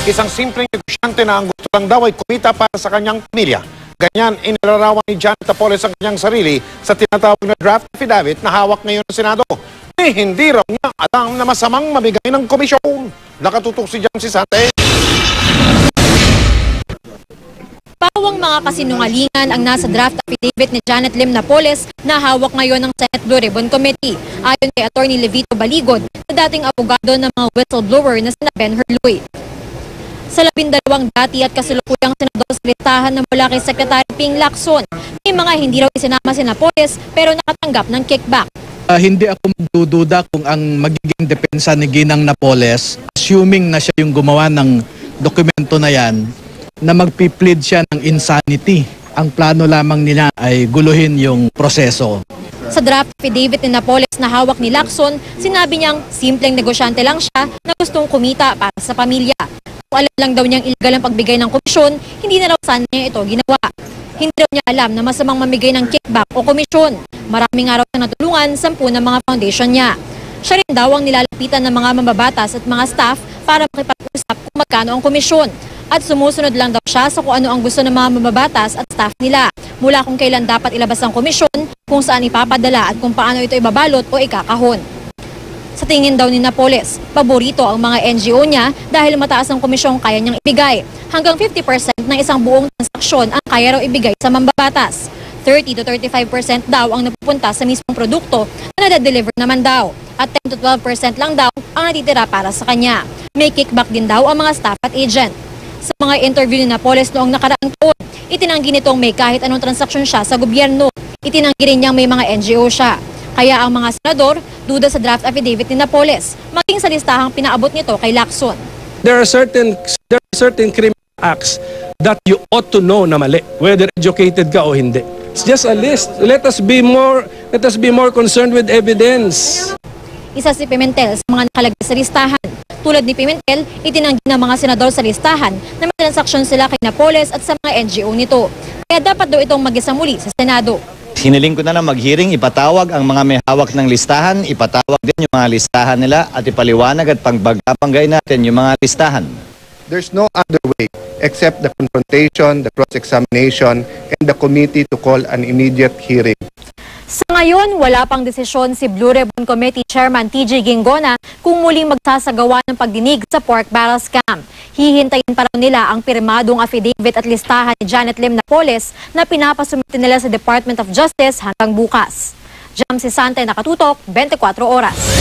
Isang simpleng negosyante na ang gusto lang daw ay kumita para sa kanyang pamilya. Ganyan, inilarawan ni Janet Napoles ang kanyang sarili sa tinatawag na draft affidavit na hawak ngayon ng Senado. Hindi raw niya alam na masamang mamigay ng komisyon. Nakatutok si Jamsi Sante. Pawang mga kasinungalingan ang nasa draft affidavit ni Janet Lim Napoles na hawak ngayon ng Senate Blue Ribbon Committee. Ayon kay Atty. Levito Baligod, na dating abogado ng mga whistleblower na sina Ben Herluy. Sa 12 dati at kasalukuyang senador sa listahan na mula kay Secretary Ping Lacson, may mga hindi raw isinama si Napoles pero nakatanggap ng kickback. Hindi ako magdududa kung ang magiging depensa ni Ginang Napoles, assuming na siya yung gumawa ng dokumento na yan, na magpi-plead siya ng insanity. Ang plano lamang nila ay guluhin yung proseso. Sa draft affidavit ni Napoles na hawak ni Lacson, sinabi niyang simpleng negosyante lang siya na gustong kumita para sa pamilya. Kung alam lang daw niyang illegal ang pagbigay ng komisyon, hindi na raw sana niya ito ginawa. Hindi raw niya alam na masamang mamigay ng kickback o komisyon. Maraming araw na natulungan 10 ng mga foundation niya. Siya rin daw ang nilalapitan ng mga mababatas at mga staff para makipag-usap kung magkano ang komisyon. At sumusunod lang daw siya sa kung ano ang gusto ng mga mababatas at staff nila. Mula kung kailan dapat ilabas ang komisyon, kung saan ipapadala at kung paano ito ibabalot o ikakahon. Sa tingin daw ni Napoles, paborito ang mga NGO niya dahil mataas ang komisyong kaya niyang ibigay. Hanggang 50% ng isang buong transaksyon ang kaya raw ibigay sa mambabatas. 30 to 35% daw ang napupunta sa mismong produkto na nadadeliver naman daw. At 10 to 12% lang daw ang natitira para sa kanya. May kickback din daw ang mga staff at agent. Sa mga interview ni Napoles noong nakaraang taon, itinanggi nitong may kahit anong transaksyon siya sa gobyerno. Itinanggi rin niyang may mga NGO siya. Kaya ang mga senador, duda sa draft affidavit ni Napoles, maging sa listahang pinaabot nito kay Lacson. There are certain criminal acts that you ought to know na mali, whether educated ka o hindi. It's just a list. Let us be more concerned with evidence. Isa si Pimentel sa mga nakalagay sa listahan. Tulad ni Pimentel, itinanggi ng mga senador sa listahan na may transaksyon sila kay Napoles at sa mga NGO nito. Kaya dapat daw itong mag-isa muli sa Senado. Hiniling ko na lang mag-hearing, ipatawag ang mga may hawak ng listahan, ipatawag din yung mga listahan nila at ipaliwanag at pagbanggay natin yung mga listahan. There's no other way except the confrontation, the cross-examination, and the committee to call an immediate hearing. Sa ngayon, wala pang desisyon si Blue Ribbon Committee Chairman TG Ginggona kung muling magsasagawa ng pagdinig sa pork barrel scam. Hihintayin pa raw nila ang pirmadong affidavit at listahan ni Janet Lim Napoles na pinapasumite nila sa Department of Justice hanggang bukas. Jamsi Sante, nakatutok, 24 oras.